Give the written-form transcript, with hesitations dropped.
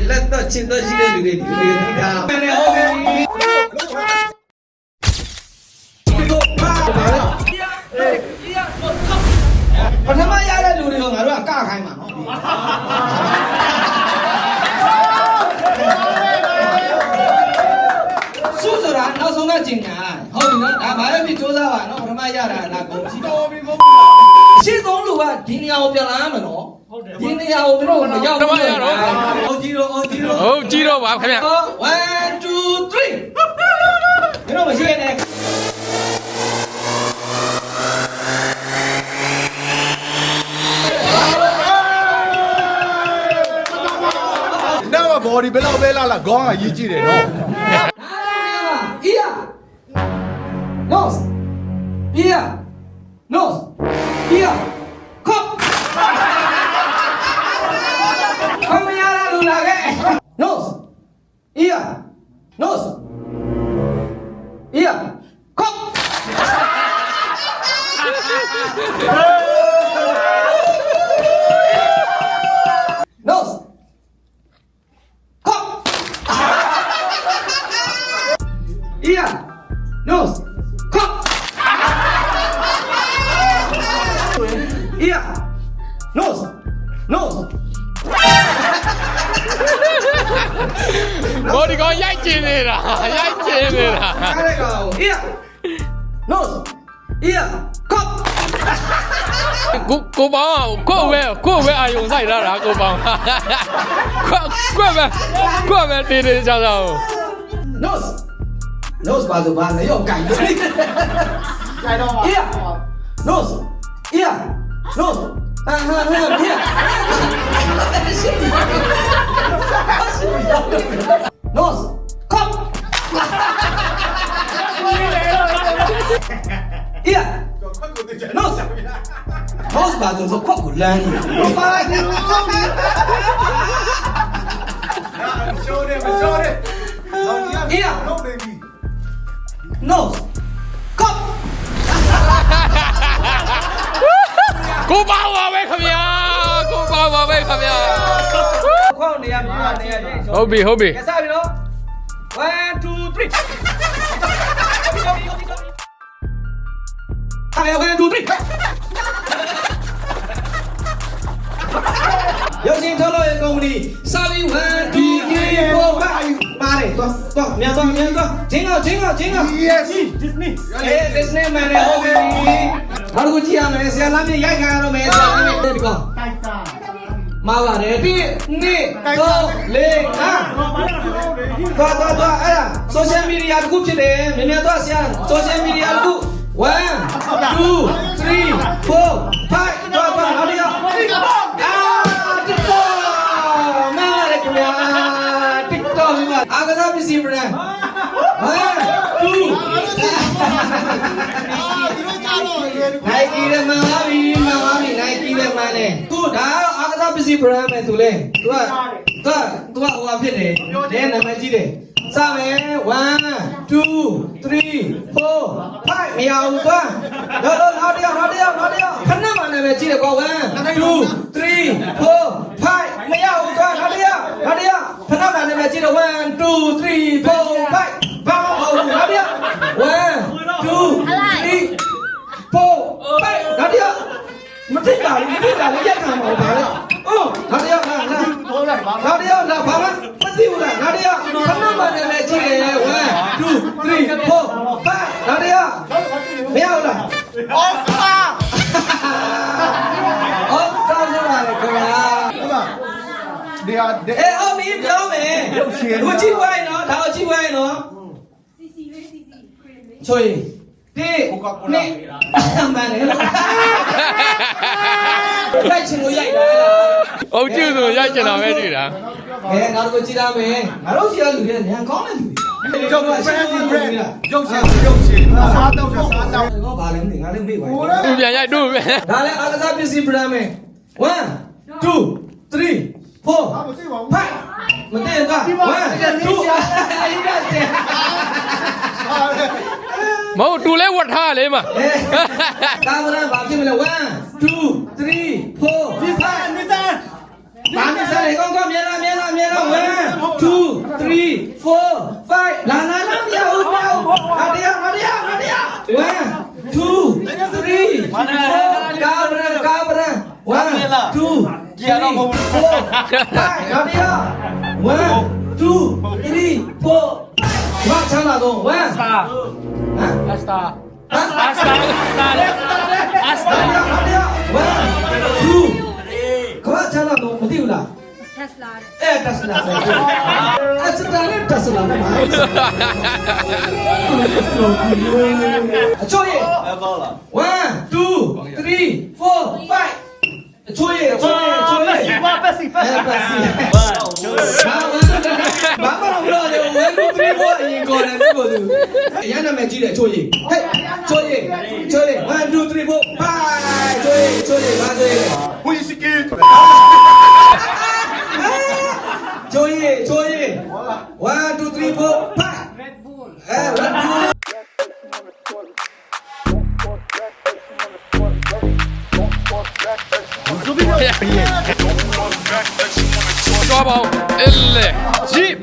လက်တော့ချစ်တော့ရှိတဲ့လူတွေဒီလိုနေတာပထမရတဲ့လူတွေကငါတို့ကကခိုင်းမှာနော်စုဆိုတာနောက်ဆုံးကကျင်ညာဟုတ်ပြီနော်ဒါဘာပဲဖြစ်စူးစမ်းပါနော်ပထမရတာလားကုန်ရှိတော်ပြီကုန်ရှင်းသုံးလူကဒီနေရာကိုပြန်လာရမယ်နော်ဒီနေရာကိုတို့မရောက်ဘူးအောင်ကြည့်တော့ဟုတ်ကြည့်တော့ပါခင်ဗျ1 2 3တို့မရှိနဲ့ဘော်ဒီဘယ်လောက်ပဲလာခေါင်းကရေးကြည့်တယ်နော် Ear nose ear nose ear cop ခမရလာလူလာခဲ့ nose ear nose ear cop nose ear nose cop ear noseဘောဒီကောင်ရိုက်ကျင်နေတာရိုက်ကျင်နေတာ အဲ့ဒါကောင် ear nose ear cop ကိုပေါင်းကိုပဲအာယုံဆိုင်လာတာကိုပေါင်းကိုပဲတေးကြောင် nose ပါဆိုပါလေရောကြိုင်တယ်ကြိုင်တော့ ear nose ear nose ear nose cop ear nose ပါဆိုခွက်ကိုလမ်းနေပါ ရှိုးတယ်မရှိုးတယ်တော့ကြီးကလုံးနေပြီ nose cop ကိုပေါင်းပါပဲခင်ဗျာကိုပေါင်းပါပဲခင်ဗျာ ခေါင်းနေရမြနေရ ဟုတ်ပြီ ကစားပြီနော်1 2 3အဲ့1 2 3ရုပ်ရှင်ထုတ်လို့ရကုမ္ပဏီစာလီ1 2 3 4 5ပါတယ်တော့မြန်တော့ဂျင်းက yes Disney Disney မန်နဲ့ဟုတ်ပြီဘာလို့ကြည့်ရမလဲဆရာလမ်းမြေရိုက်ခံရတော့မယ်ဆရာလမ်းမြေဒီကောင်တိုက်တာမှားပါတယ်1 2 3 4 5တော့အဲ့ဒါ social media တခုဖြစ်တယ်မြန်တော့ဆရာ social media တခု1 2 3 4 5တော့နောက်တစ်ယောက်TikTok နားရခင်ဗျာ TikTok မှာအာကစားပစ္စည်း brand 1 2 Nike ရဲ့မှန်ပါပြီ Nike ရဲ့မှန်တယ်သူဒါအာကစားပစ္စည်း brand ပဲသူလဲသူကဟိုဟာဖြစ်တယ်တဲနာမည်ကြီးတယ်စမယ်1 2 3 4 5မရဘူးကွာနောက်တစ်ယောက်ခဏမှနာမည်ကြီးတယ်ကွာ1 2 3 4 5မရဘူးကွာနောက်တစ်ယောက်ခဏမှနာမည်ကြီးတယ်1 2 3 4 5ဘာမဟုတ်ဘူးနောက်တစ်ယောက်1 2 3 4 5နောက်တစ်ယောက်မသိတာလေရက်ခံမှာပါလေနောက်တစ်ယောက်နောက်တစ်ယောက်ဘာမှမသိဘူးလားနောက်တစ်ယောက်ခဏမှနာမည်ကြီးတယ်1 2 3 4 5နောက်တစ်ယောက်မရဘူးလားအော်ပါအော်တောင်းရပါလေခင်ဗျာဒီဟာအော်မင်းပြောမယ်လူကြည့်ဝိုင်းနော်ဒါကိုကြည့်ဝိုင်းနော်ချွေဒီနေမှန်တယ်ရိုက်ချင်လို့ရိုက်တာဟုတ်ကျဆိုရိုက်ချင်တာပဲကြည့်တာနောက်တစ်ခုကြည့်ရမယ်ငါတို့ရှိရလူတွေညာကောင်းတဲ့လူတွေရုပ်ရှင်စားတော့တော့ဘာလဲမသိငါလည်းမေ့ပါတူပြန်ရိုက်တူပြန်ဒါလည်းအာကစားပစ္စည်း brand မယ်1 2 3 4 5မသိတော့1 2 3 4 မ ဟုတ်တူလဲဝတ်ထားလေမ ကာဗရန်ဘာဖြစ်မလဲ1 2 3 4 5 ဘာမစားလေကောင်းမြဲလား1 2 3 4 5လာမရဘူးဟာတရား1 2 3 4ကာဗရန်1 2 3 4 5တရား1 2 3 4ဘာချမ်းသာတော့1 Asta. 1 2 ကဘာချမ်းသာတော့မသိဘူးလား Tesla. တက်စလာပဲတက်စလာနဲ့အချိုးရေ1 2 3 4 5အချိုးရေဘာမလို့လဲ1 2 3 4အရင်ကောတယ်ကိုသူရန်နာမည်ကြီးတယ်အချိုးရေဟဲ့ချိုးရေ1 2 3 4 5ချိုးရေဘာချိုးရေ Whisky. ချိုးရေ1 2 3 4 5 Red Bull. Red Bull 抓包，哎嘞，起。